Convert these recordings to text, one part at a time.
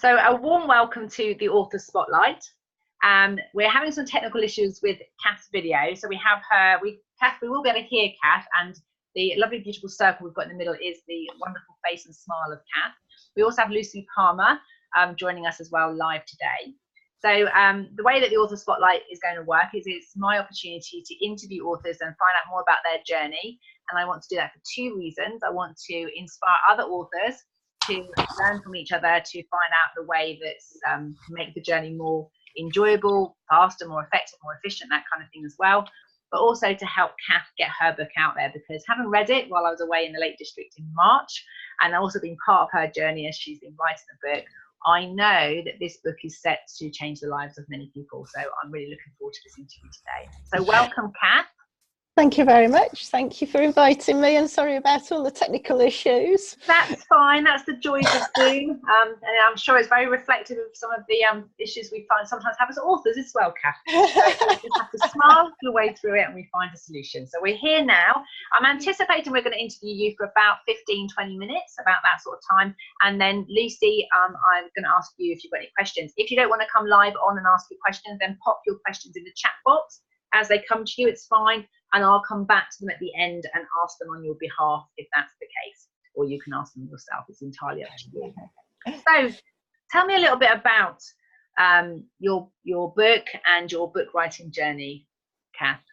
So a warm welcome to the Author Spotlight. We're having some technical issues with Cath's video, so we have her. Cath, we will be able to hear Cath, and the lovely, beautiful circle we've got in the middle is the wonderful face and smile of Cath. We also have Lucy Palmer joining us as well live today. So the way that the Author Spotlight is going to work is it's my opportunity to interview authors and find out more about their journey. And I want to do that for two reasons. I want to inspire other authors to learn from each other, to find out the way that can make the journey more enjoyable, faster, more effective, more efficient, that kind of thing as well. But also to help Cath get her book out there, because having read it while I was away in the Lake District in March, and also been part of her journey as she's been writing the book, I know that this book is set to change the lives of many people. So I'm really looking forward to this interview today. So welcome, Cath. Thank you very much. Thank you for inviting me, and sorry about all the technical issues. That's fine. That's the joys of Zoom. And I'm sure it's very reflective of some of the issues we find sometimes have as authors as well, Cath. So you just have to smile your way through it and we find a solution. So we're here now. I'm anticipating we're going to interview you for about 15-20 minutes, about that sort of time. And then Lucy, I'm going to ask you if you've got any questions. If you don't want to come live on and ask your questions, then pop your questions in the chat box. As they come to you, it's fine. And I'll come back to them at the end and ask them on your behalf if that's the case. Or you can ask them yourself. It's entirely up to you. So tell me a little bit about your book and your book writing journey, Cath.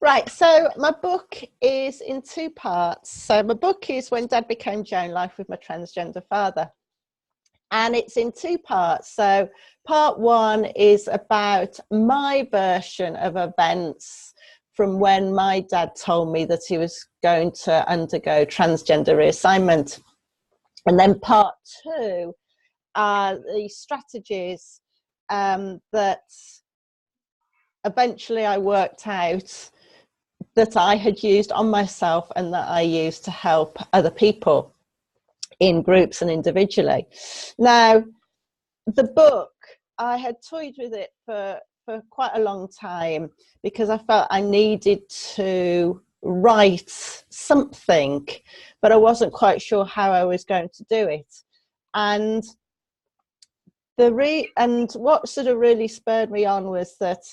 Right, so my book is in two parts. So my book is When Dad Became Joan, Life with My Transgender Father. And it's in two parts. So part one is about my version of events from when my dad told me that he was going to undergo transgender reassignment. And then part two are the strategies that eventually I worked out that I had used on myself and that I used to help other people in groups and individually. Now, the book, I had toyed with it for quite a long time because I felt I needed to write something, but I wasn't quite sure how I was going to do it. And what sort of really spurred me on was that,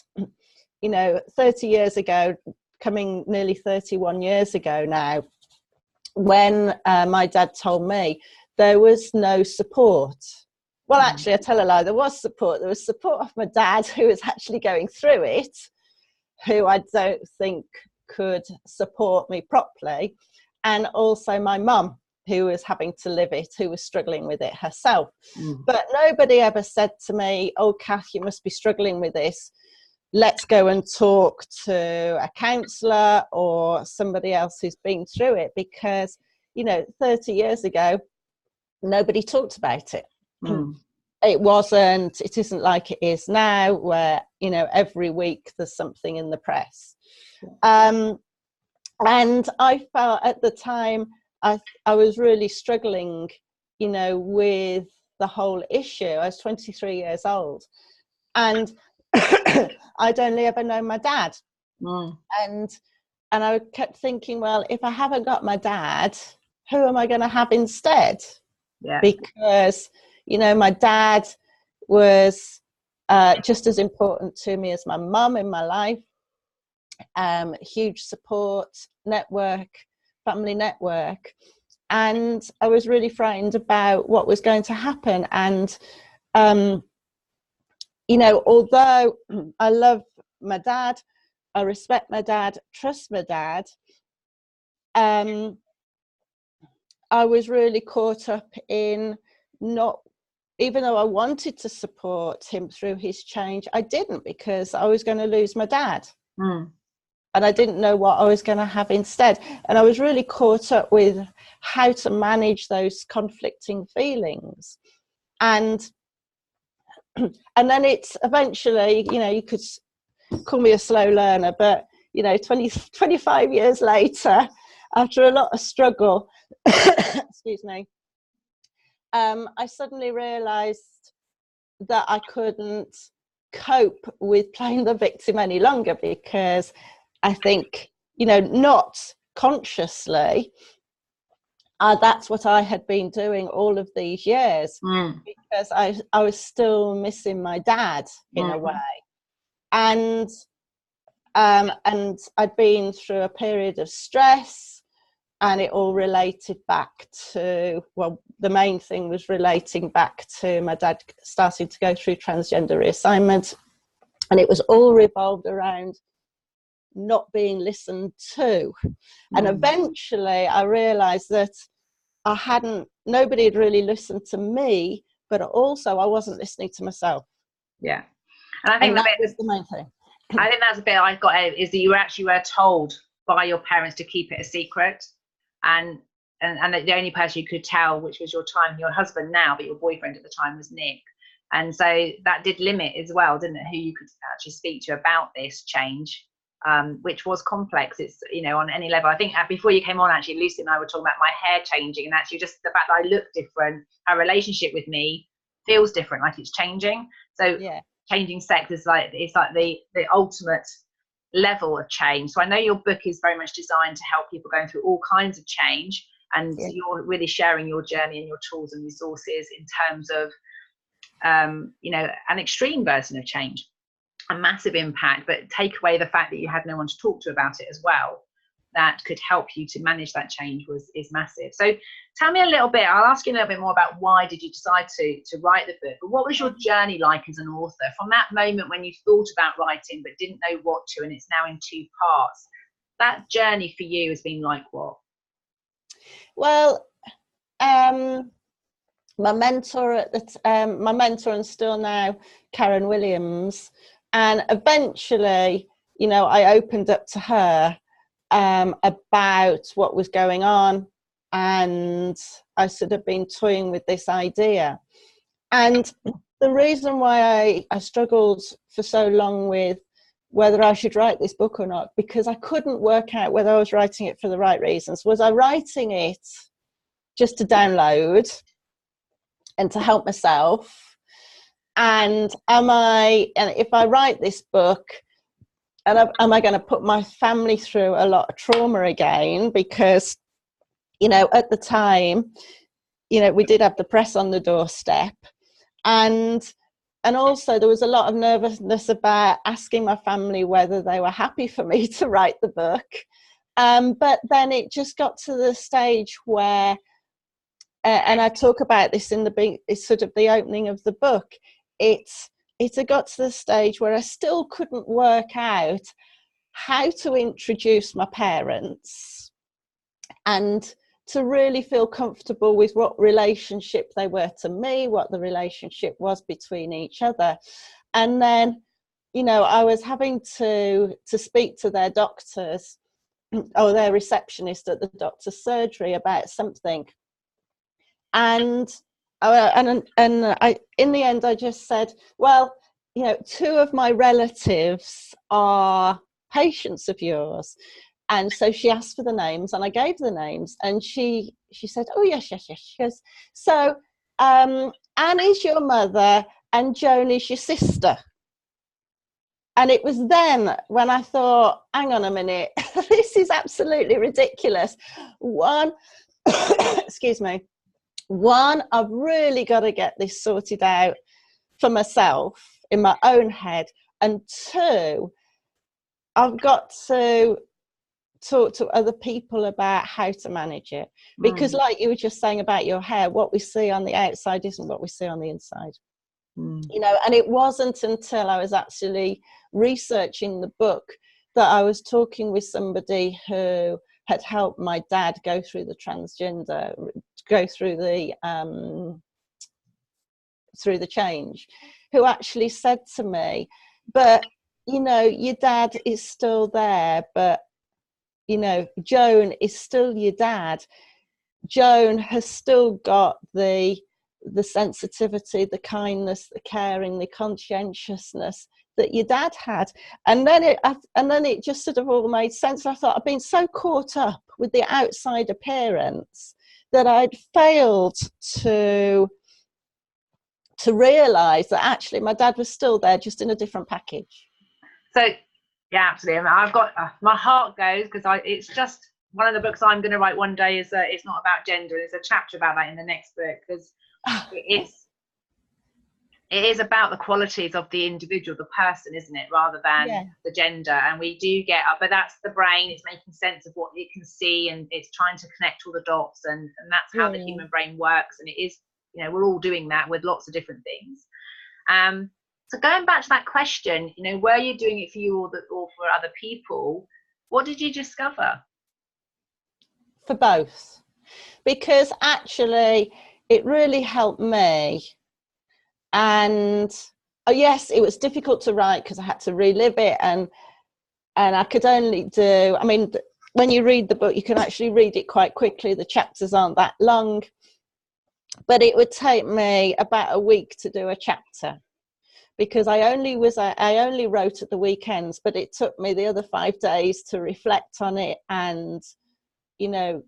30 years ago, coming nearly 31 years ago now, when my dad told me, there was no support. Well, actually, I tell a lie, there was support. There was support of my dad, who was actually going through it, who I don't think could support me properly, and also my mum, who was having to live it, who was struggling with it herself. But nobody ever said to me, oh, Cath, you must be struggling with this. Let's go and talk to a counsellor or somebody else who's been through it, because 30 years ago nobody talked about it. It isn't like it is now, where every week there's something in the press. And I felt at the time I was really struggling with the whole issue. I was 23 years old, and I'd only ever known my dad. And I kept thinking, well, if I haven't got my dad, who am I going to have instead? Because my dad was just as important to me as my mum in my life. Huge support network, family network. And I was really frightened about what was going to happen. And although I love my dad, I respect my dad, trust my dad, I was really caught up in not, even though I wanted to support him through his change, I didn't, because I was going to lose my dad. And I didn't know what I was going to have instead. And I was really caught up with how to manage those conflicting feelings. And then it's eventually, you could call me a slow learner, but 25 years later, after a lot of struggle, excuse me, I suddenly realized that I couldn't cope with playing the victim any longer, because I think, not consciously, that's what I had been doing all of these years, because I was still missing my dad in a way. And I'd been through a period of stress, and it all related back to, well, the main thing was relating back to my dad starting to go through transgender reassignment, and it was all revolved around not being listened to. And eventually I realized that nobody had really listened to me, but also I wasn't listening to myself. Yeah. And I think that was the main thing. I think that's a bit I got out, is that you actually were told by your parents to keep it a secret, and that the only person you could tell, which was your husband now, but your boyfriend at the time was Nick. And so that did limit as well, didn't it, who you could actually speak to about this change, which was complex. It's, you know, on any level. I think before you came on, actually, Lucy and I were talking about my hair changing, and actually just the fact that I look different, our relationship with me feels different, like it's changing. So yeah. Changing sex is like, it's like the ultimate level of change. So I know your book is very much designed to help people going through all kinds of change, and you're really sharing your journey and your tools and resources in terms of you know, an extreme version of change, a massive impact, but take away the fact that you had no one to talk to about it as well, that could help you to manage that change is massive. So tell me a little bit, I'll ask you a little bit more about why did you decide to write the book, but what was your journey like as an author from that moment when you thought about writing but didn't know what to, and it's now in 2 parts? That journey for you has been like what? Well, my mentor my mentor and still now, Karen Williams, and eventually, you know, I opened up to her about what was going on, and I sort of been toying with this idea. And the reason why I struggled for so long with whether I should write this book or not, because I couldn't work out whether I was writing it for the right reasons. Was I writing it just to download and to help myself? And if I write this book, and am I going to put my family through a lot of trauma again? Because, you know, at the time, you know, we did have the press on the doorstep, and also there was a lot of nervousness about asking my family whether they were happy for me to write the book. But then it just got to the stage where, and I talk about this in it's sort of the opening of the book, it had got to the stage where I still couldn't work out how to introduce my parents and to really feel comfortable with what relationship they were to me, what the relationship was between each other. And then, you know, I was having to speak to their doctors or their receptionist at the doctor's surgery about something. And in the end, I just said, well, you know, 2 of my relatives are patients of yours. And so she asked for the names, and I gave the names, and she said, oh, yes. She goes, so Anne is your mother and Joan is your sister. And it was then when I thought, hang on a minute, this is absolutely ridiculous. Excuse me. One, I've really got to get this sorted out for myself in my own head. And 2, I've got to talk to other people about how to manage it. Because like you were just saying about your hair, what we see on the outside isn't what we see on the inside. You know, and it wasn't until I was actually researching the book that I was talking with somebody who had helped my dad go through the through the change, who actually said to me, but, you know, your dad is still there, but, you know, Joan is still your dad. Joan has still got the sensitivity, the kindness, the caring, the conscientiousness that your dad had. And then it just sort of all made sense. I thought I'd been so caught up with the outside appearance that I'd failed to realize that actually my dad was still there, just in a different package. So yeah, absolutely. I mean, I've got my heart goes, because it's just one of the books I'm going to write one day is it's not about gender. There's a chapter about that in the next book, because it is about the qualities of the individual, the person, isn't it, rather than the gender. And we do get up, but that's the brain. It's making sense of what it can see, and it's trying to connect all the dots, and that's how the human brain works. And it is, you know, we're all doing that with lots of different things. So going back to that question, you know, were you doing it for you or for other people? What did you discover? For both, because actually it really helped me. And yes, it was difficult to write because I had to relive it, and I could only do, I mean, when you read the book, you can actually read it quite quickly. The chapters aren't that long, but it would take me about a week to do a chapter, because I only wrote at the weekends, but it took me the other 5 days to reflect on it and, you know,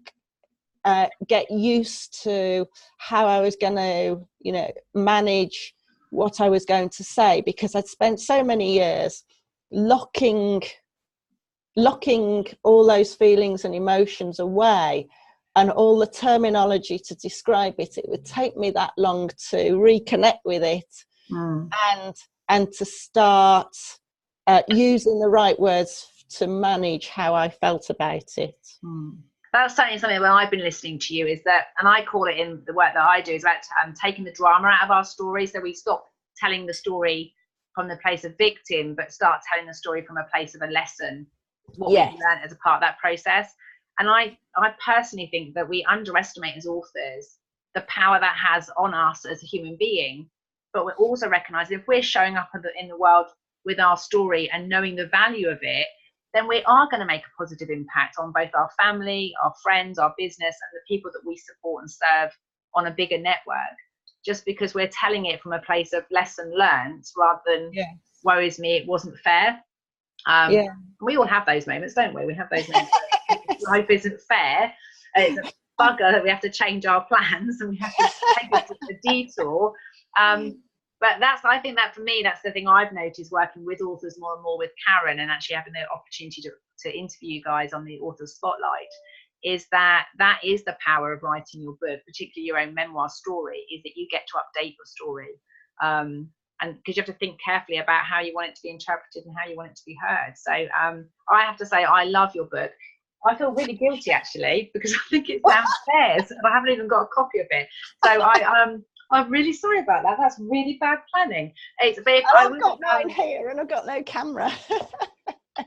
get used to how I was going to, you know, manage what I was going to say, because I'd spent so many years locking all those feelings and emotions away, and all the terminology to describe it. It would take me that long to reconnect with it and to start using the right words to manage how I felt about it. That's certainly something when I've been listening to you, is that, and I call it in the work that I do, is about taking the drama out of our stories. So we stop telling the story from the place of victim, but start telling the story from a place of a lesson, what we've learned as a part of that process. And I personally think that we underestimate as authors the power that has on us as a human being. But we also recognise if we're showing up in the world with our story and knowing the value of it, then we are going to make a positive impact on both our family, our friends, our business, and the people that we support and serve on a bigger network. Just because we're telling it from a place of lesson learned rather than worries me, it wasn't fair. We all have those moments, don't we? We have those moments that life isn't fair. It's a bugger that we have to change our plans and we have to take it to a detour. But I think that for me, that's the thing I've noticed working with authors more and more with Karen, and actually having the opportunity to interview you guys on the Author Spotlight, is that is the power of writing your book, particularly your own memoir story, is that you get to update your story. And because you have to think carefully about how you want it to be interpreted and how you want it to be heard. So I have to say, I love your book. I feel really guilty actually, because I think it's downstairs and I haven't even got a copy of it. So I'm really sorry about that. That's really bad planning. I've got mine here and I've got no camera.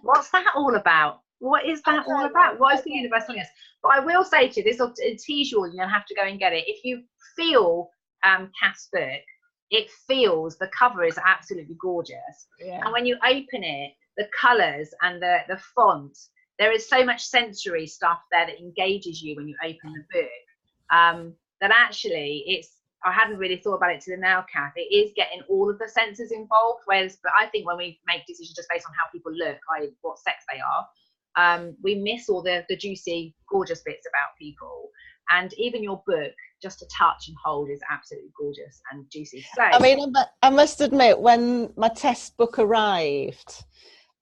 What's that all about? What is that all about? What is the universe telling us? But I will say to you, this will tease you all, you'll have to go and get it. If you feel Cath's book, it feels, the cover is absolutely gorgeous. And when you open it, the colours and the font, there is so much sensory stuff there that engages you when you open the book, that actually I hadn't really thought about it till now, Cath. It is getting all of the senses involved. But I think when we make decisions just based on how people look, i.e. what sex they are, we miss all the juicy, gorgeous bits about people. And even your book, just to touch and hold, is absolutely gorgeous and juicy. So I mean, I must admit, when my test book arrived,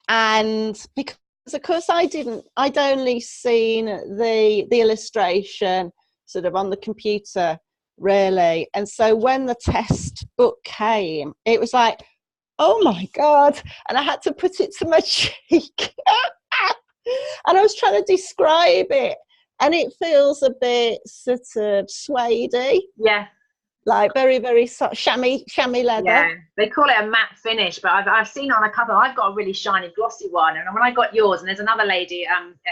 and because of course I'd only seen the illustration sort of on the computer, really. And so when the test book came, it was like, oh my God. And I had to put it to my cheek. And I was trying to describe it. And it feels a bit sort of suede-y. Yeah. Like very, very chamois leather. Yeah, they call it a matte finish, but I've seen on a couple. I've got a really shiny, glossy one. And when I got yours, and there's another lady,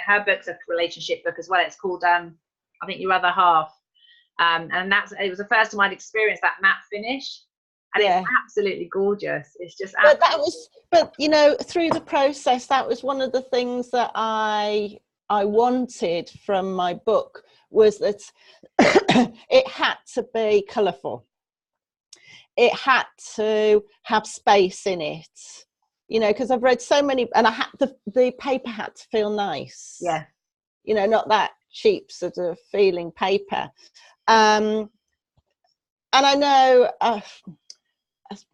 her book's a relationship book as well. It's called, I think, Your Other Half. And it was the first time I'd experienced that matte finish, and it's absolutely gorgeous. It's just but you know, through the process, that was one of the things that I wanted from my book, was that it had to be colourful, it had to have space in it, you know, because I've read so many, and the paper had to feel nice, you know, not that cheap sort of feeling paper. And I know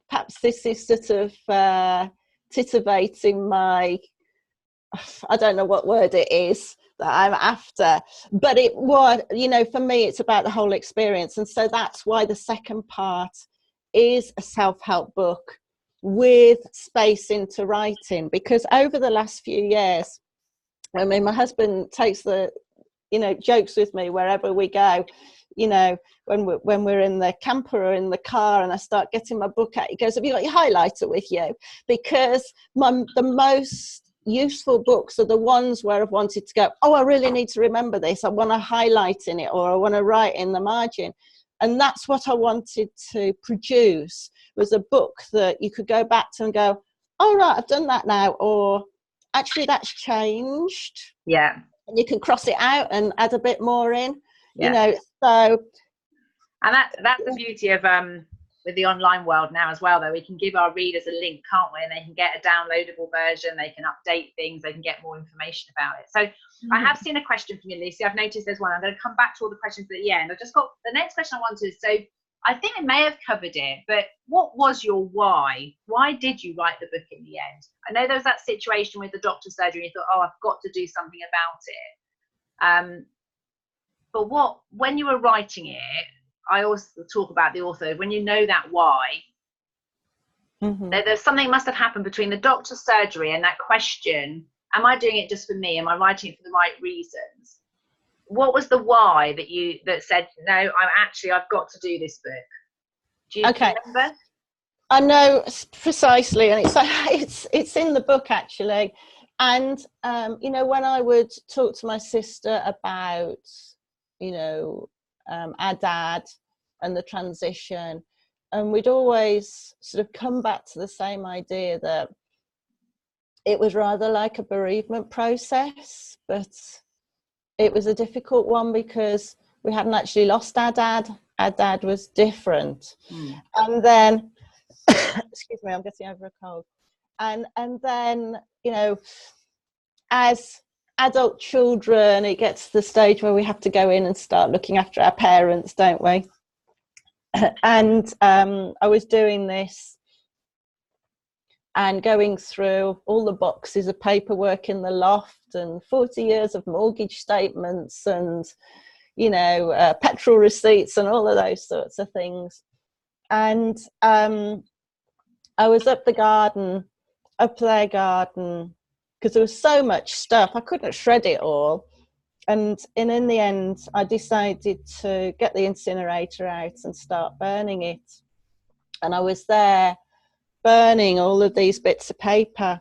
perhaps this is sort of titivating my, I don't know what word it is, that I'm after. But it was, you know, for me, it's about the whole experience. And so that's why the second part is a self-help book with space into writing, because over the last few years, I mean, my husband takes the, you know, jokes with me wherever we go, you know, when we're in the camper or in the car and I start getting my book out, he goes, have you got your highlighter with you? Because the most useful books are the ones where I've wanted to go, oh, I really need to remember this. I want to highlight in it, or I want to write in the margin. And that's what I wanted to produce, was a book that you could go back to and go, oh, right, I've done that now. Or actually that's changed. Yeah. And you can cross it out and add a bit more in, yeah. you know, so. And that's the beauty of with the online world now as well, though. We can give our readers a link, can't we? And they can get a downloadable version, they can update things, they can get more information about it. So I have seen a question from you, Lucy. I've noticed there's one. I'm going to come back to all the questions at the end. I've just got the next question I wanted. So I think we may have covered it, but what was your why? Why did you write the book in the end? I know there was that situation with the doctor's surgery and you thought, oh, I've got to do something about it. But when you were writing it, I also talk about the author, when you know that why, there's something must have happened between the doctor's surgery and that question, am I doing it just for me? Am I writing it for the right reasons? What was the why that said, no, I've got to do this book? Do you remember? I know precisely, and it's in the book actually. And you know, when I would talk to my sister about, you know, our dad and the transition, and we'd always sort of come back to the same idea that it was rather like a bereavement process, but it was a difficult one because we hadn't actually lost our dad. Our dad was different. And then excuse me, I'm getting over a cold. And then, you know, as adult children, it gets to the stage where we have to go in and start looking after our parents, don't we? And I was doing this and going through all the boxes of paperwork in the loft and 40 years of mortgage statements and, you know, petrol receipts and all of those sorts of things. And I was up their garden, because there was so much stuff. I couldn't shred it all. And in the end, I decided to get the incinerator out and start burning it. And I was there burning all of these bits of paper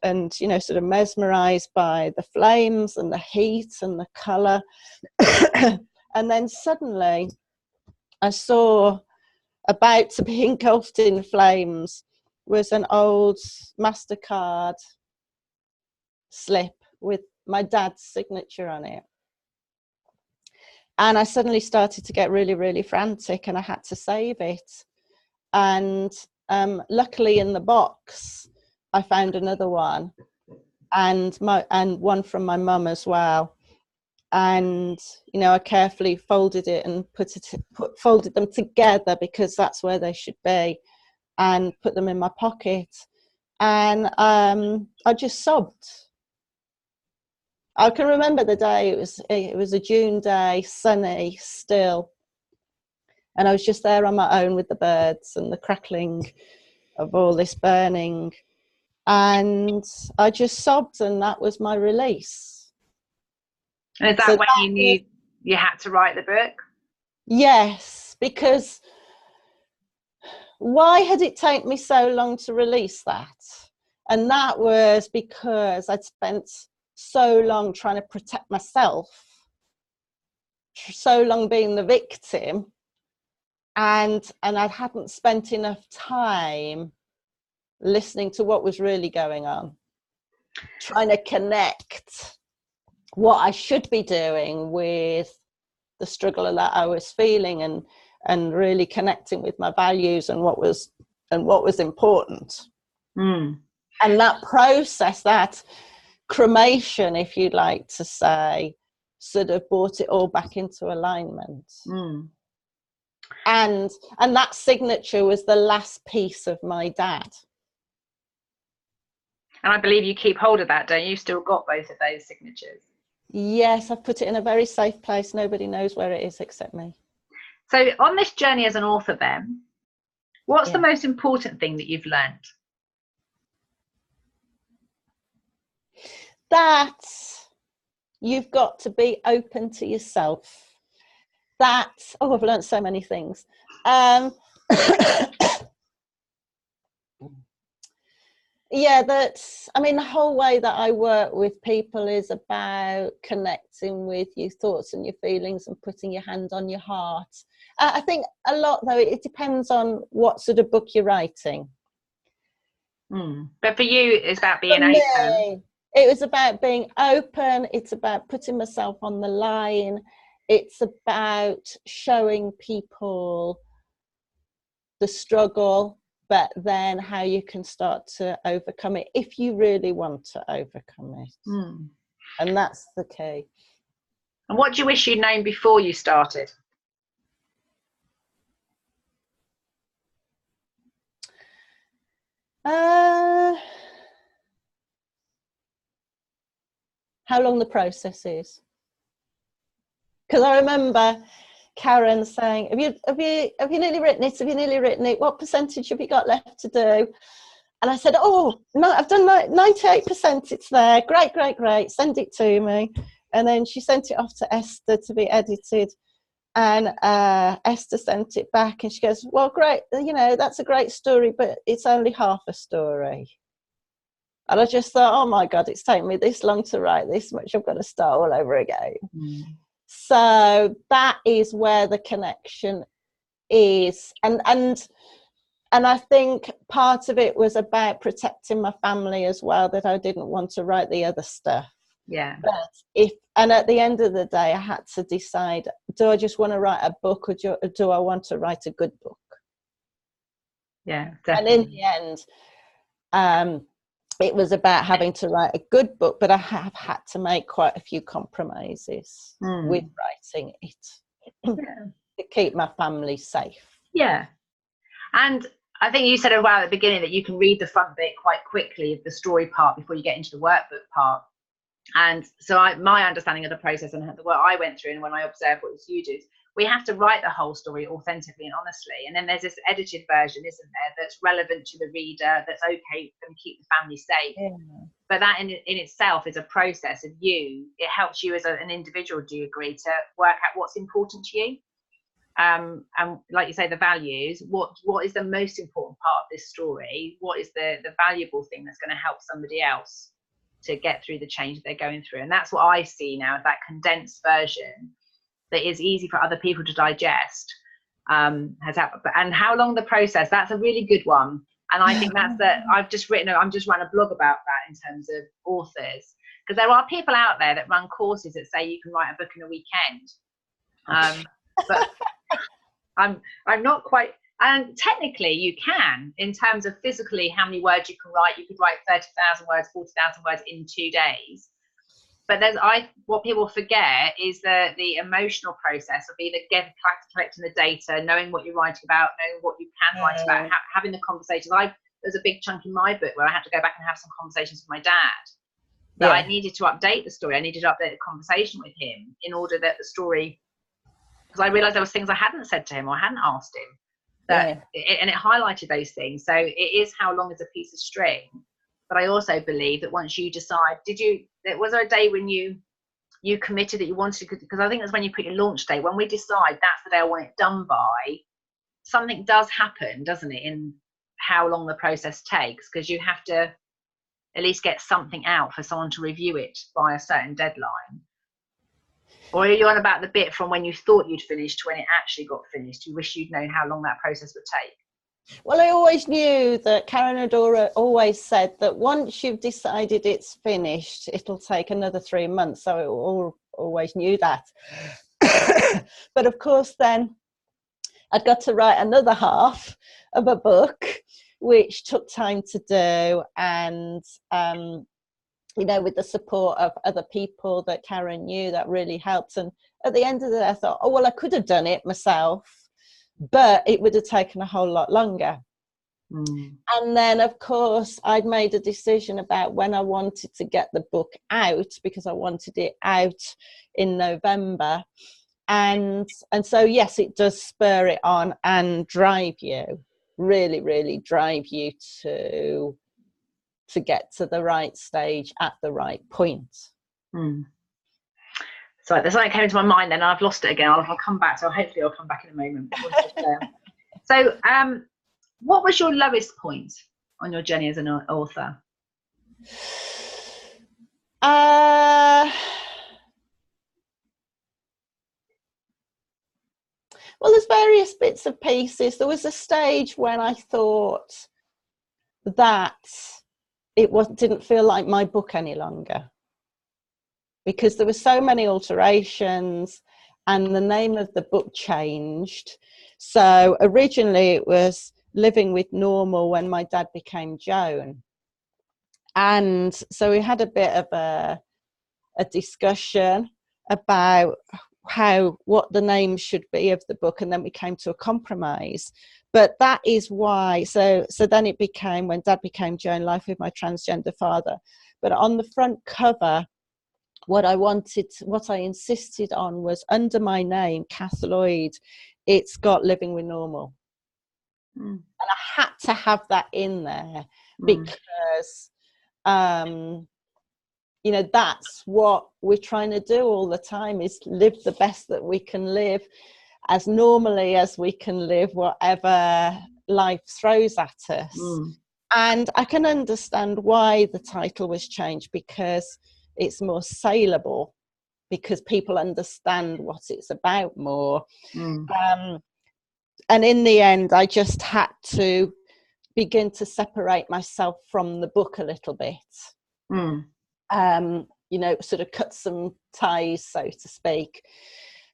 and, you know, sort of mesmerized by the flames and the heat and the color. And then suddenly I saw, about to be engulfed in flames, was an old MasterCard slip with my dad's signature on it. And I suddenly started to get really, really frantic, and I had to save it. And luckily in the box, I found another one, and one from my mum as well. And, you know, I carefully folded it and folded them together because that's where they should be, and put them in my pocket. And I just sobbed. I can remember the day. It was a June day, sunny still, and I was just there on my own with the birds and the crackling of all this burning, and I just sobbed, and that was my release. And is that when you knew you had to write the book? Yes, because why had it taken me so long to release that? And that was because I'd spent so long trying to protect myself, so long being the victim, and I hadn't spent enough time listening to what was really going on, trying to connect what I should be doing with the struggle that I was feeling, and really connecting with my values and what was important. And that process, that cremation, if you'd like to say, sort of brought it all back into alignment. And that signature was the last piece of my dad. And I believe you keep hold of that, don't you? You've still got both of those signatures. Yes, I've put it in a very safe place. Nobody knows where it is except me. So on this journey as an author then, what's the Yeah. most important thing that you've learned? That you've got to be open to yourself. That, oh, I've learned so many things. Yeah, I mean, the whole way that I work with people is about connecting with your thoughts and your feelings and putting your hand on your heart. I think a lot, though, it depends on what sort of book you're writing. But for you, it's about being For open. me, it was about being open. It's about putting myself on the line. It's about showing people the struggle, but then how you can start to overcome it if you really want to overcome it. And that's the key. And what do you wish you'd known before you started? How long the process is. Because I remember Karen saying, have you nearly written it? Have you nearly written it? What percentage have you got left to do? And I said, oh, no, I've done 98%. It's there. Great, great, great. Send it to me. And then she sent it off to Esther to be edited. And Esther sent it back and she goes, well, great. You know, that's a great story, but it's only half a story. And I just thought, oh, my God, it's taken me this long to write this much. I'm going to start all over again. So that is where the connection is. And I think part of it was about protecting my family as well, that I didn't want to write the other stuff. Yeah. But at the end of the day, I had to decide, do I just want to write a book or do I want to write a good book? Yeah, definitely. And in the end, it was about having to write a good book, but I have had to make quite a few compromises with writing it to keep my family safe. Yeah. And I think you said a while at the beginning that you can read the front bit quite quickly of the story part before you get into the workbook part. And so my understanding of the process and what I went through and when I observed what you do, we have to write the whole story authentically and honestly. And then there's this edited version, isn't there, that's relevant to the reader, that's okay, going to keep the family safe. Yeah. But that in itself is a process of you. It helps you as an individual, do you agree, to work out what's important to you? And like you say, the values, what is the most important part of this story? What is the valuable thing that's going to help somebody else to get through the change they're going through? And that's what I see now, is that condensed version that is easy for other people to digest. And how long the process, that's a really good one. And I think that's I'm just writing a blog about that in terms of authors, because there are people out there that run courses that say you can write a book in a weekend. But I'm not quite, and technically you can, in terms of physically how many words you can write. You could write 30,000 words, 40,000 words in 2 days. But what people forget is the emotional process of either collecting the data, knowing what you're writing about, knowing what you can write about, having the conversations. There's a big chunk in my book where I had to go back and have some conversations with my dad. That I needed to update the story. I needed to update the conversation with him in order that the story, because I realized there was things I hadn't said to him or I hadn't asked him, and it highlighted those things. So it is how long is a piece of string. But I also believe that once you decide, was there a day when you committed that you wanted to, because I think that's when you put your launch date, when we decide that's the day I want it done by, something does happen, doesn't it, in how long the process takes, because you have to at least get something out for someone to review it by a certain deadline. Or are you on about the bit from when you thought you'd finished to when it actually got finished? You wish you'd known how long that process would take? Well, I always knew that Karen Adora always said that once you've decided it's finished, it'll take another 3 months. So I always knew that. But of course, then I'd got to write another half of a book, which took time to do. And, you know, with the support of other people that Karen knew, that really helped. And at the end of the day, I thought, oh, well, I could have done it myself, but it would have taken a whole lot longer. And then, of course, I'd made a decision about when I wanted to get the book out, because I wanted it out in November. And so, yes, it does spur it on and drive you, really, really drive you to get to the right stage at the right point. So there's something came into my mind then, and I've lost it again. I'll come back, so hopefully I'll come back in a moment. So what was your lowest point on your journey as an author? Well, there's various bits and pieces. There was a stage when I thought that it didn't feel like my book any longer, because there were so many alterations and the name of the book changed. So originally it was Living with Normal When My Dad Became Joan. And so we had a bit of a discussion about what the name should be of the book, and then we came to a compromise. But that is why, so then it became When Dad Became Joan, Life with My Transgender Father. But on the front cover, what I insisted on was, under my name, Cath Lloyd, it's got Living with Normal. And I had to have that in there because, you know, that's what we're trying to do all the time, is live the best that we can live, as normally as we can live, whatever life throws at us. And I can understand why the title was changed, because it's more saleable, because people understand what it's about more. And in the end, I just had to begin to separate myself from the book a little bit. You know, sort of cut some ties, so to speak.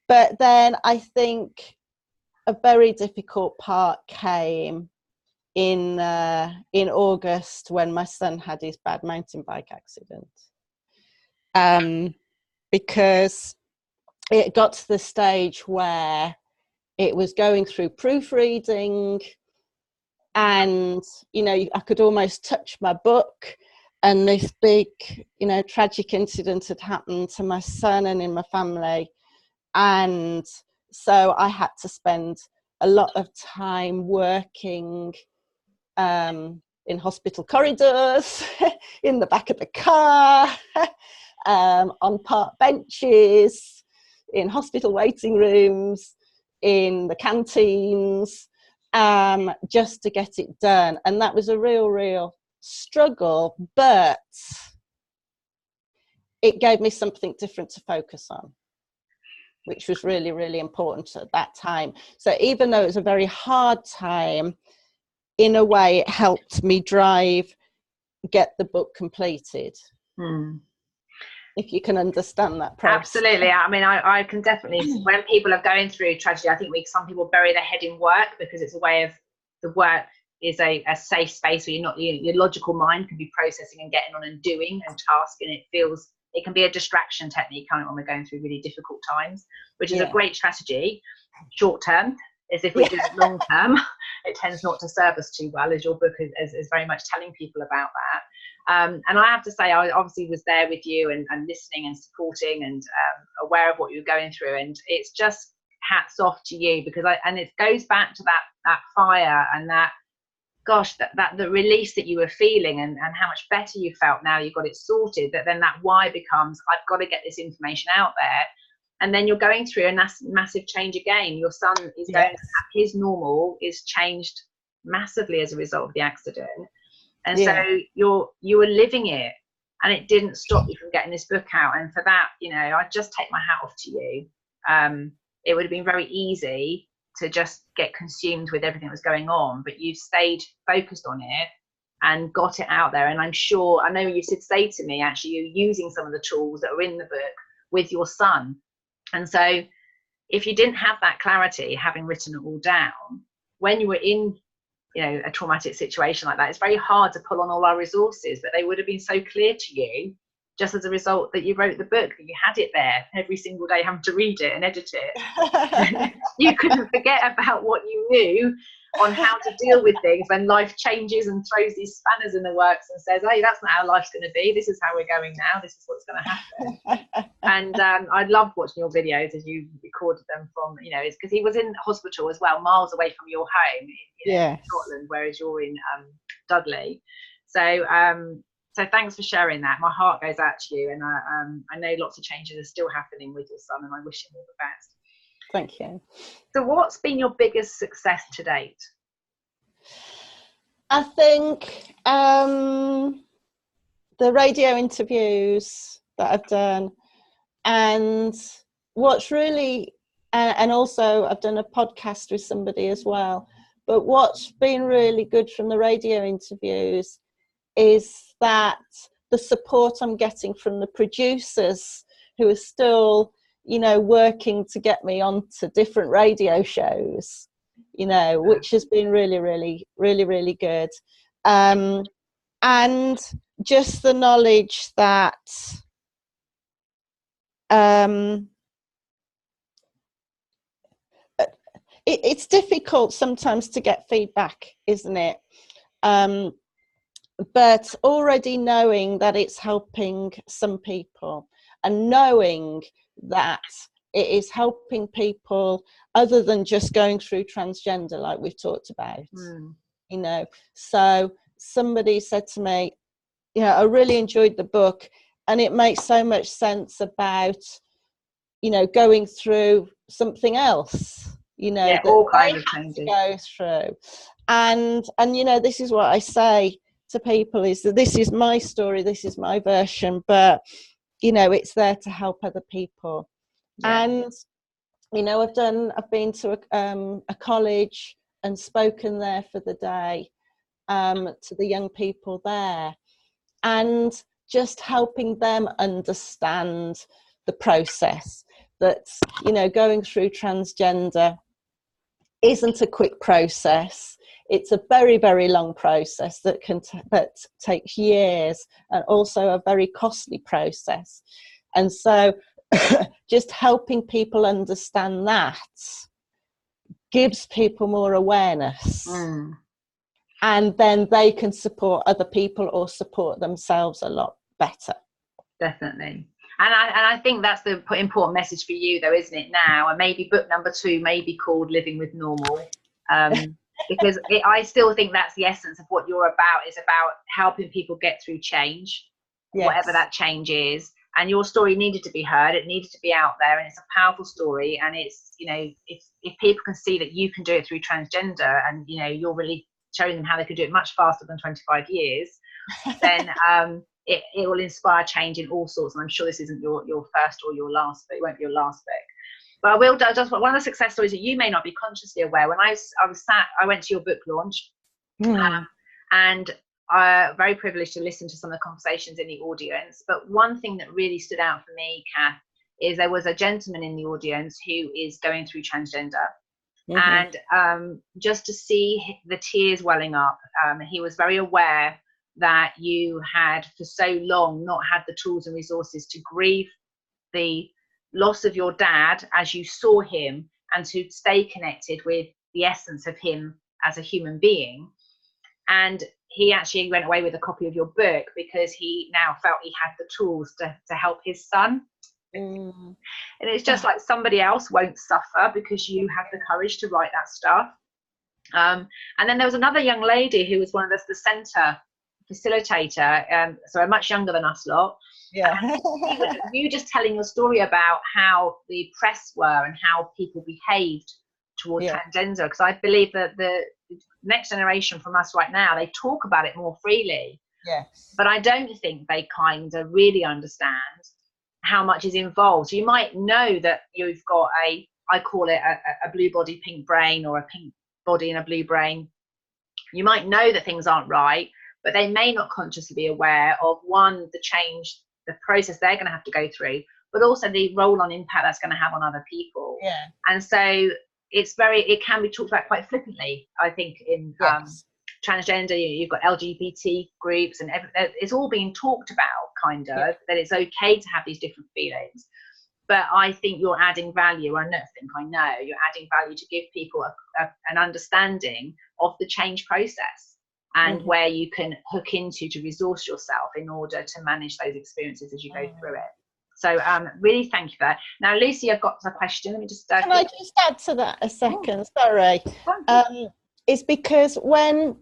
But then I think a very difficult part came in August, when my son had his bad mountain bike accident. Because it got to the stage where it was going through proofreading, and, you know, I could almost touch my book, and this big, you know, tragic incident had happened to my son and in my family. And so I had to spend a lot of time working in hospital corridors, in the back of the car, on park benches, in hospital waiting rooms, in the canteens, just to get it done. And that was a real struggle, but it gave me something different to focus on, which was really important at that time. So even though it was a very hard time, in a way it helped me get the book completed. If you can understand that process. Absolutely. I mean, I can definitely, when people are going through tragedy, I think some people bury their head in work, because it's a way of, the work is a safe space where your logical mind can be processing and getting on and doing and tasking. It can be a distraction technique kind of when we're going through really difficult times, which is a great strategy short term. As if we do it long term, it tends not to serve us too well, as your book is very much telling people about that. And I have to say, I obviously was there with you and listening and supporting and aware of what you were going through. And it's just hats off to you, because it goes back to that fire and that, gosh, that the release that you were feeling and how much better you felt now you got it sorted, that then that why becomes, I've got to get this information out there. And then you're going through a massive change again. Your son is going to have his normal is changed massively as a result of the accident. And so you were living it, and it didn't stop you from getting this book out. And for that, you know, I just take my hat off to you. It would have been very easy to just get consumed with everything that was going on, but you stayed focused on it and got it out there. And I know you did say to me, actually, you're using some of the tools that are in the book with your son. And so if you didn't have that clarity, having written it all down, when you were in, you know, a traumatic situation like that, it's very hard to pull on all our resources, but they would have been so clear to you just as a result that you wrote the book, that you had it there every single day, having to read it and edit it. You couldn't forget about what you knew. on how to deal with things when life changes and throws these spanners in the works and says, hey, that's not how life's going to be. This is how we're going now. This is what's going to happen. And I loved watching your videos as you recorded them from, you know, it's because he was in hospital as well, miles away from your home, in Scotland, whereas you're in Dudley. So so thanks for sharing that. My heart goes out to you, and I know lots of changes are still happening with your son, and I wish him all the best. Thank you. So what's been your biggest success to date? I think the radio interviews that I've done, and what's really, and also I've done a podcast with somebody as well, but what's been really good from the radio interviews is that the support I'm getting from the producers who are still, you know, working to get me onto different radio shows, you know, which has been really, really, really, really good. And just the knowledge that it's difficult sometimes to get feedback, isn't it? But already knowing that it's helping some people, and knowing that it is helping people other than just going through transgender, like we've talked about, you know. So somebody said to me, you know, I really enjoyed the book, and it makes so much sense about, you know, going through something else, you know, that all kinds of changes to go through. And you know, this is what I say to people, is that this is my story, this is my version, but you know, it's there to help other people. And you know, I've been to a college and spoken there for the day to the young people there, and just helping them understand the process, that, you know, going through transgender isn't a quick process. It's a very, very long process that takes years, and also a very costly process. And so just helping people understand that gives people more awareness. And then they can support other people or support themselves a lot better. Definitely. And I think that's the important message for you, though, isn't it, now? And maybe book number 2 may be called Living with Normal, because I still think that's the essence of what you're about, is about helping people get through change, whatever that change is. And your story needed to be heard, it needed to be out there, and it's a powerful story. And it's, you know, if people can see that you can do it through transgender, and, you know, you're really showing them how they could do it much faster than 25 years, then it will inspire change in all sorts. And I'm sure this isn't your first or your last, but it won't be your last book. But I will just one of the success stories that you may not be consciously aware. When I went to your book launch, and very privileged to listen to some of the conversations in the audience. But one thing that really stood out for me, Cath, is there was a gentleman in the audience who is going through transgender. And just to see the tears welling up, he was very aware that you had for so long not had the tools and resources to grieve the loss of your dad as you saw him, and to stay connected with the essence of him as a human being. And he actually went away with a copy of your book because he now felt he had the tools to help his son. And it's just like somebody else won't suffer because you have the courage to write that stuff. And then there was another young lady who was one of the centre facilitator, so much younger than us lot. You just telling your story about how the press were and how people behaved towards transgender, because I believe that the next generation from us right now, they talk about it more freely, but I don't think they kind of really understand how much is involved. You might know that you've got I call it a blue body, pink brain, or a pink body and a blue brain. You might know that things aren't right, but they may not consciously be aware of, one, the change, the process they're going to have to go through, but also the roll-on impact that's going to have on other people. And so it can be talked about quite flippantly, I think, in transgender. You've got LGBT groups, and it's all being talked about, kind of, that it's okay to have these different feelings. But I think you're adding value. I know you're adding value to give people an understanding of the change process, and where you can hook into to resource yourself in order to manage those experiences as you go through it. So really thank you for that. Now, Lucy, I've got a question. Let me just can I just add to that a second? Sorry. It's because when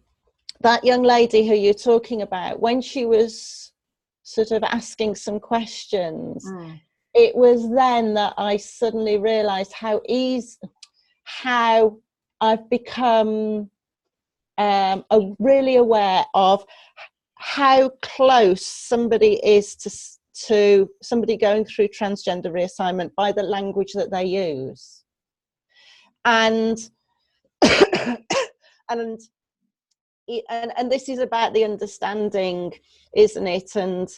that young lady who you're talking about, when she was sort of asking some questions, it was then that I suddenly realized how I've become really aware of how close somebody is to somebody going through transgender reassignment by the language that they use. And and this is about the understanding, isn't it? And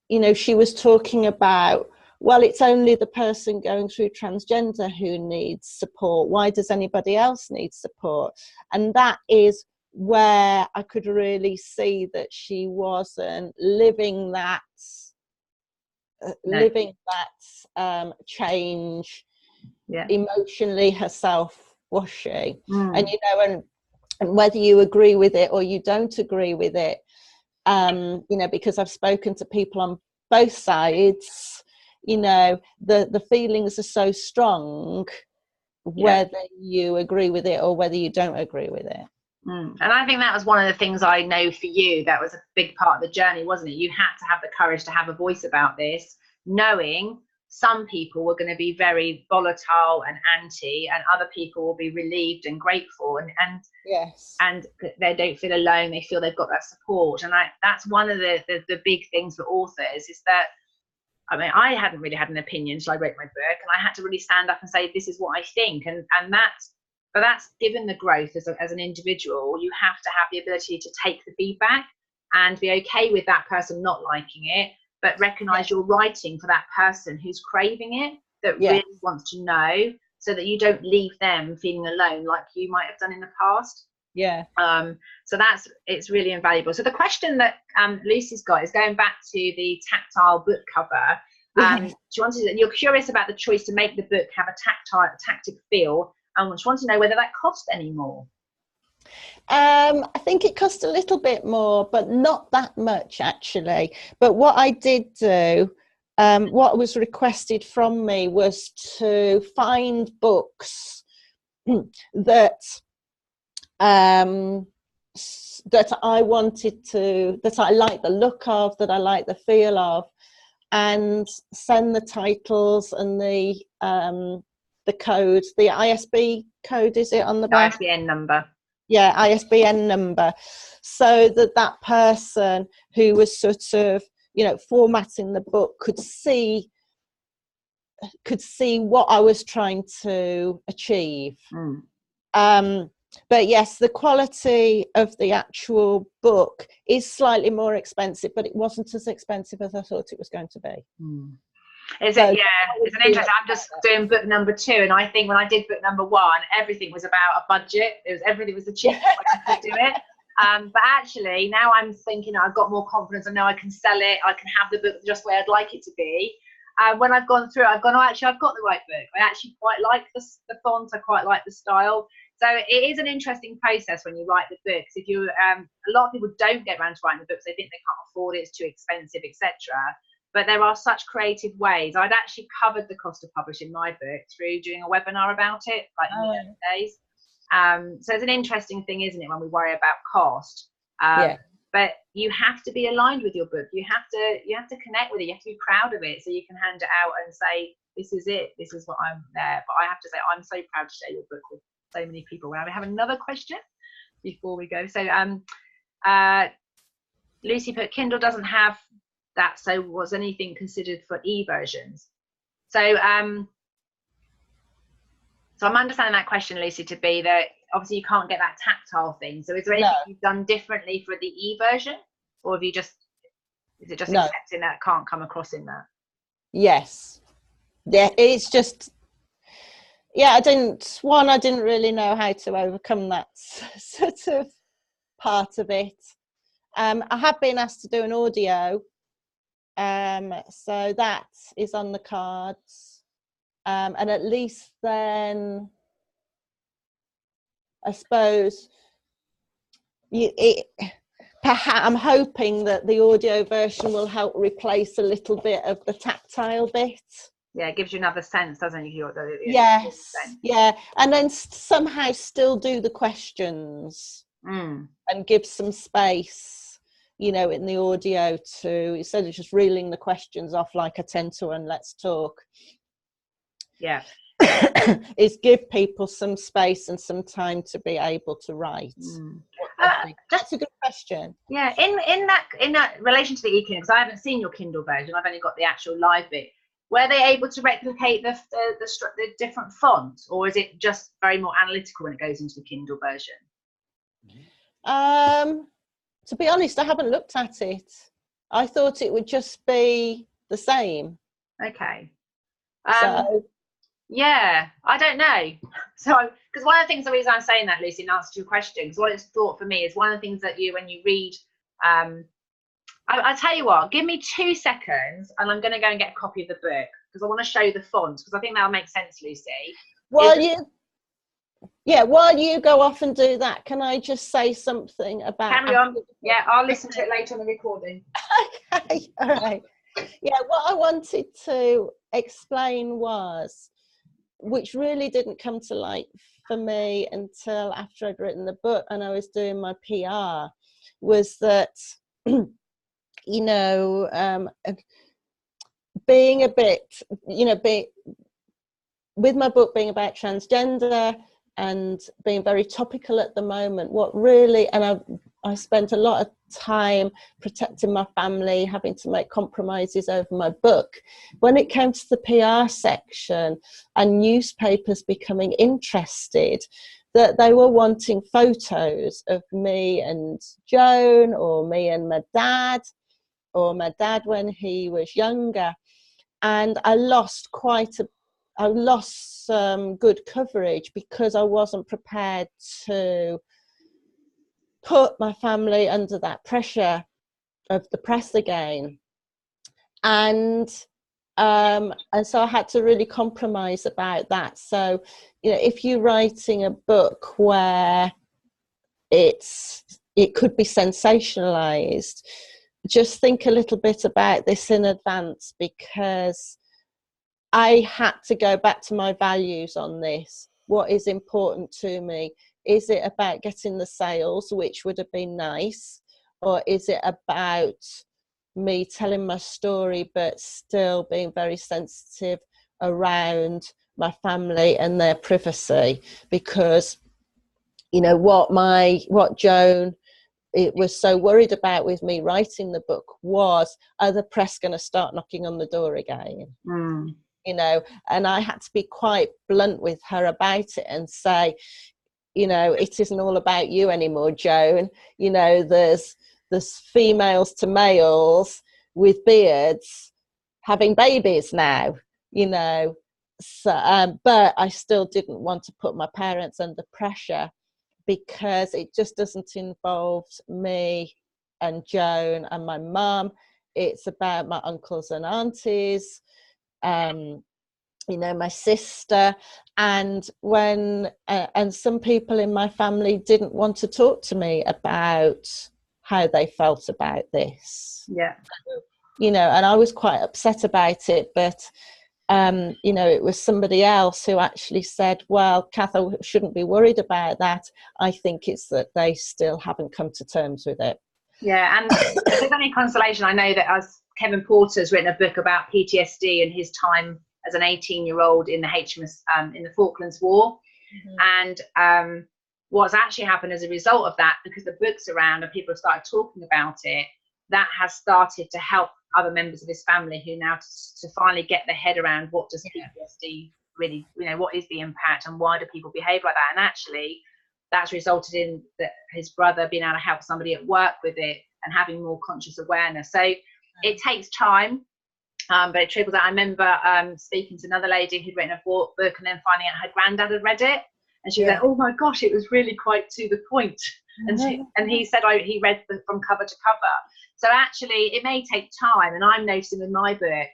you know, she was talking about, well, it's only the person going through transgender who needs support. Why does anybody else need support? And that is where I could really see that she wasn't living that change emotionally herself, was she? And you know, and whether you agree with it or you don't agree with it, you know, because I've spoken to people on both sides, you know, the feelings are so strong, whether you agree with it or whether you don't agree with it. And I think that was one of the things I know for you, that was a big part of the journey, wasn't it? You had to have the courage to have a voice about this, knowing some people were going to be very volatile and anti, and other people will be relieved and grateful, and they don't feel alone, they feel they've got that support. And that's one of the big things for authors, is that, I mean, I hadn't really had an opinion until I wrote my book, and I had to really stand up and say, this is what I think. But that's given the growth as an individual, you have to have the ability to take the feedback and be okay with that person not liking it, but recognize you're writing for that person who's craving it, that really wants to know, so that you don't leave them feeling alone like you might have done in the past. So it's really invaluable. So the question that Lucy's got is going back to the tactile book cover. She wanted, you're curious about the choice to make the book have a tactic feel, and she wants to know whether that cost any more. I think it cost a little bit more, but not that much actually. But what I did do, what was requested from me, was to find books that I wanted to, that I like the look of, that I like the feel of, and send the titles and the code, the ISB code, is it on the back? ISBN number. Yeah, ISBN number, so that person who was sort of, you know, formatting the book could see what I was trying to achieve. But yes, the quality of the actual book is slightly more expensive, but it wasn't as expensive as I thought it was going to be. It's an interesting. I'm just doing book number 2, and I think when I did book number 1, everything was about a budget. Everything was the cheapest I could do it. But actually, now I'm thinking I've got more confidence. I know I can sell it. I can have the book just where I'd like it to be. When I've gone through it, I've gone, oh, actually, I've got the right book. I actually quite like the font. I quite like the style. So it is an interesting process when you write the books. If you, a lot of people don't get around to writing the books. They think they can't afford it. It's too expensive, etc. But there are such creative ways. I'd actually covered the cost of publishing my book through doing a webinar about it, like in the early days. So it's an interesting thing, isn't it, when we worry about cost? But you have to be aligned with your book. You have to connect with it. You have to be proud of it, so you can hand it out and say, this is it. This is what I'm there. But I have to say, I'm so proud to share your book with so many people. Well, we have another question before we go. So Lucy put, Kindle doesn't have that, so was anything considered for e-versions? So I'm understanding that question, Lucy, to be that obviously you can't get that tactile thing. So is there anything you've done differently for the e-version, or have you is it just accepting that it can't come across in that? Yes. Yeah, it's just, I didn't really know how to overcome that sort of part of it. I have been asked to do an audio, so that is on the cards, and at least then I suppose perhaps I'm hoping that the audio version will help replace a little bit of the tactile bit. Yeah, it gives you another sense, doesn't it? Yes, yeah, and then somehow still do the questions and give some space, you know, in the audio to, instead of just reeling the questions off like a 10-to-1 let's talk. Yeah. Is give people some space and some time to be able to write. That's a good question. Yeah, in that relation to the e-Kindle, because I haven't seen your Kindle version, I've only got the actual live bit. Were they able to replicate the different fonts, or is it just very more analytical when it goes into the Kindle version? To be honest, I haven't looked at it. I thought it would just be the same. Okay. So yeah, I don't know. So, because one of the things, the reason I'm saying that, Lucy, in answer to your question, because what it's thought for me is one of the things that when you read, I'll tell you what, give me 2 seconds and I'm going to go and get a copy of the book because I want to show you the font, because I think that'll make sense, Lucy. While you go off and do that, can I just say something about... Carry on. Yeah, I'll listen to it later on the recording. Okay, all right. Yeah, what I wanted to explain was, which really didn't come to light for me until after I'd written the book and I was doing my PR, was that, you know, being a bit, you know, with my book being about transgender and being very topical at the moment, what really, and I spent a lot of time protecting my family, having to make compromises over my book. When it came to the PR section and newspapers becoming interested, that they were wanting photos of me and Joan, or me and my dad, or my dad when he was younger. And I lost some good coverage because I wasn't prepared to put my family under that pressure of the press again. And so I had to really compromise about that. So, you know, if you're writing a book where it could be sensationalized, just think a little bit about this in advance, because I had to go back to my values on this. What is important to me? Is it about getting the sales, which would have been nice? Or is it about me telling my story, but still being very sensitive around my family and their privacy? Because, you know, what Joan was so worried about with me writing the book was, are the press going to start knocking on the door again? You know, and I had to be quite blunt with her about it and say, you know, it isn't all about you anymore, Joan. You know, there's females to males with beards having babies now, you know. So, but I still didn't want to put my parents under pressure, because it just doesn't involve me and Joan and my mum. It's about my uncles and aunties, you know, my sister, and and some people in my family didn't want to talk to me about how they felt about this. Yeah. You know, and I was quite upset about it, but you know, it was somebody else who actually said, well, Cath, I shouldn't be worried about that. I think it's that they still haven't come to terms with it. Yeah, and if there's any consolation, I know that as Kevin Porter's written a book about PTSD and his time as an 18-year-old in the HMS in the Falklands War. And what's actually happened as a result of that, because the book's around and people have started talking about it, that has started to help other members of his family who now to finally get their head around what does PTSD really, you know, what is the impact and why do people behave like that? And actually that's resulted in his brother being able to help somebody at work with it and having more conscious awareness. So it takes time, but it trickles out. I remember speaking to another lady who'd written a book and then finding out her granddad had read it, and she was like, oh my gosh, it was really quite to the point. And he said he read from cover to cover. So actually it may take time, and I'm noticing with my book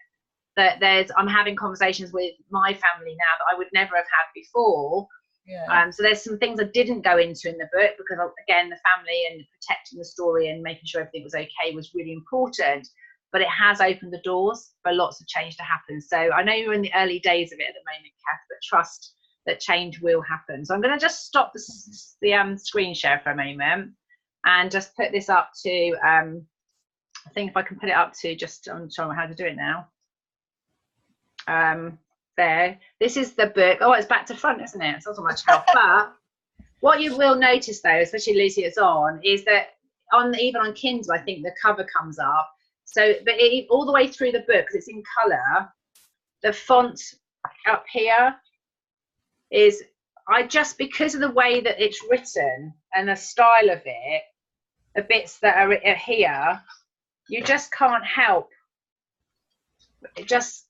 that I'm having conversations with my family now that I would never have had before, Yeah. So there's some things I didn't go into in the book because, again, the family and protecting the story and making sure everything was okay was really important. But it has opened the doors for lots of change to happen. So I know you're in the early days of it at the moment, Cath, but trust that change will happen. So I'm going to just stop the screen share for a moment and just put this up to, I think if I can put it up to just, I'm showing how to do it now. There, this is the book. Oh, it's back to front, isn't it? It's not so much help. But what you will notice though, especially Lucy, it's on, is that even on Kindle, I think the cover comes up. So, but all the way through the book, because it's in colour, the font up here is, because of the way that it's written and the style of it, the bits that are here, you just can't help just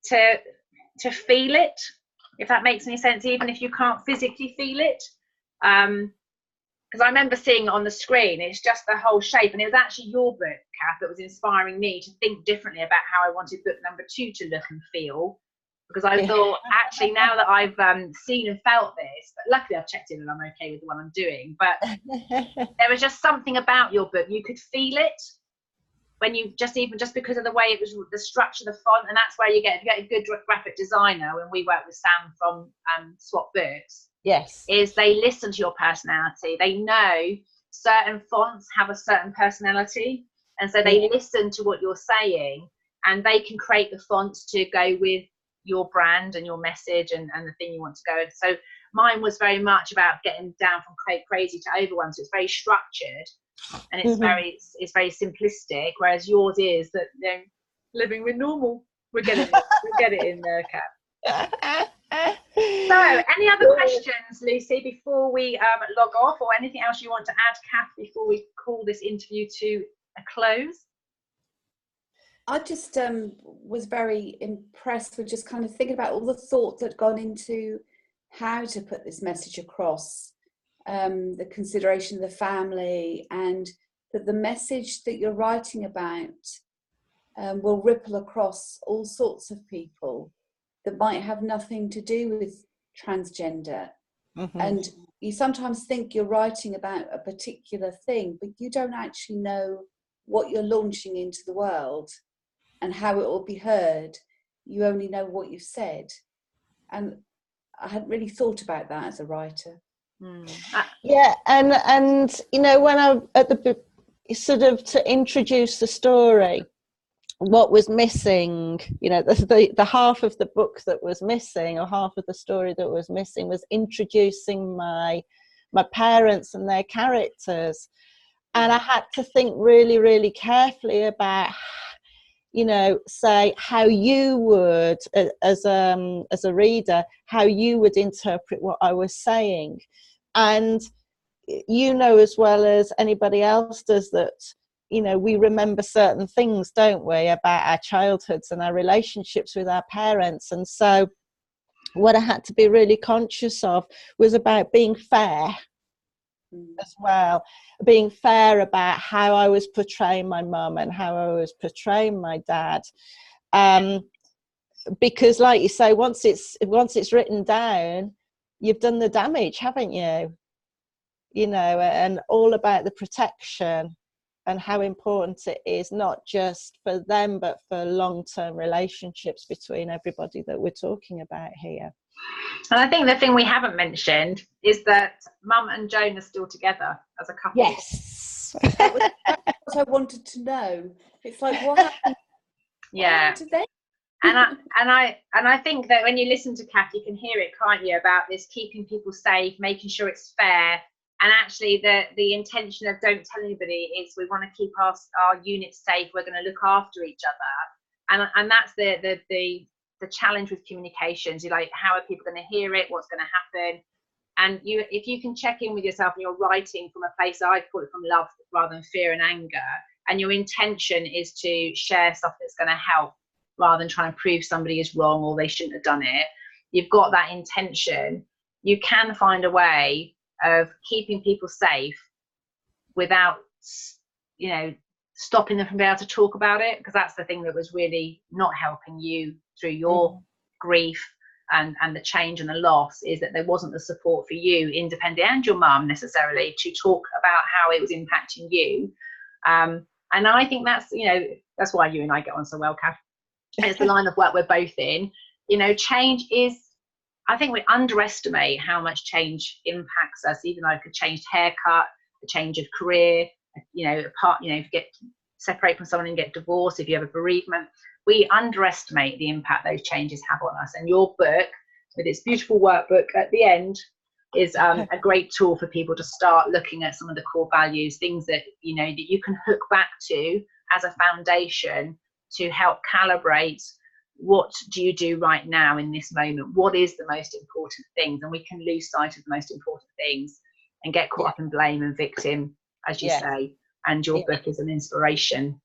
to feel it, if that makes any sense, even if you can't physically feel it. Because I remember seeing it on the screen, it's just the whole shape. And it was actually your book, Cath, that was inspiring me to think differently about how I wanted book number 2 to look and feel. Because I thought, actually, now that I've seen and felt this, but luckily I've checked in and I'm okay with the one I'm doing. But there was just something about your book, you could feel it when you just because of the way it was, the structure, the font, and that's where you get a good graphic designer. When we work with Sam from Swap Books, yes, is they listen to your personality. They know certain fonts have a certain personality, and so they listen to what you're saying, and they can create the fonts to go with your brand and your message and the thing you want to go. So mine was very much about getting down from crazy to overwhelmed. So it's very structured. And it's very simplistic, whereas yours is that, you know, living with normal. We'll get it in there, Cath. So, any other questions, Lucy, before we log off, or anything else you want to add, Cath, before we call this interview to a close? I just was very impressed with just kind of thinking about all the thought that had gone into how to put this message across. The consideration of the family, and that the message that you're writing about will ripple across all sorts of people that might have nothing to do with transgender. And you sometimes think you're writing about a particular thing, but you don't actually know what you're launching into the world and how it will be heard. You only know what you've said. And I hadn't really thought about that as a writer. Yeah, and you know, when I at the sort of to introduce the story, what was missing, you know, the half of the book that was missing, or half of the story that was missing, was introducing my parents and their characters. And I had to think really, really carefully about, you know, say how you would, as a reader, how you would interpret what I was saying. And you know as well as anybody else does that, you know, we remember certain things, don't we, about our childhoods and our relationships with our parents. And so what I had to be really conscious of was about being fair as well, being fair about how I was portraying my mum and how I was portraying my dad. Because like you say, once it's written down, you've done the damage, haven't you? You know, and all about the protection and how important it is, not just for them, but for long-term relationships between everybody that we're talking about here. And I think the thing we haven't mentioned is that Mum and Joan are still together as a couple. Yes. That was what I wanted to know. It's like, what happened? Yeah. What happened to them? And I think that when you listen to Cath, you can hear it, can't you, about this keeping people safe, making sure it's fair. And actually the intention of don't tell anybody is we want to keep our units safe. We're going to look after each other. And that's the challenge with communications. You're like, how are people going to hear it? What's going to happen? And if you can check in with yourself and you're writing from a place, I call it from love rather than fear and anger, and your intention is to share stuff that's going to help rather than trying to prove somebody is wrong or they shouldn't have done it, you've got that intention, you can find a way of keeping people safe without, you know, stopping them from being able to talk about it, because that's the thing that was really not helping you through your grief and the change and the loss is that there wasn't the support for you, independent, and your mum necessarily, to talk about how it was impacting you. And I think that's, you know, that's why you and I get on so well, Cath. It's the line of work we're both in. You know, change is, I think we underestimate how much change impacts us, even like a changed haircut, a change of career, you know, if you get separate from someone and get divorced, if you have a bereavement, we underestimate the impact those changes have on us. And your book, with its beautiful workbook at the end, is a great tool for people to start looking at some of the core values, things that, you know, that you can hook back to as a foundation to help calibrate what do you do right now in this moment, what is the most important things, and we can lose sight of the most important things and get caught up in blame and victim, as you say. And your book is an inspiration,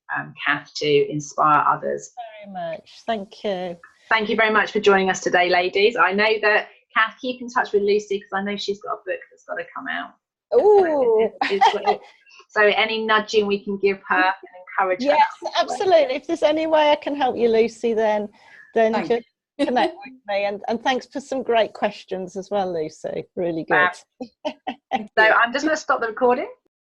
Cath, to inspire others. Very much. Thank you. Thank you very much for joining us today, ladies. I know that, Cath, keep in touch with Lucy, because I know she's got a book that's got to come out. Oh, so any nudging we can give her and encourage her. Yes, absolutely. If there's any way I can help you, Lucy, then just connect with me. And thanks for some great questions as well, Lucy. Really good. So I'm just going to stop the recording.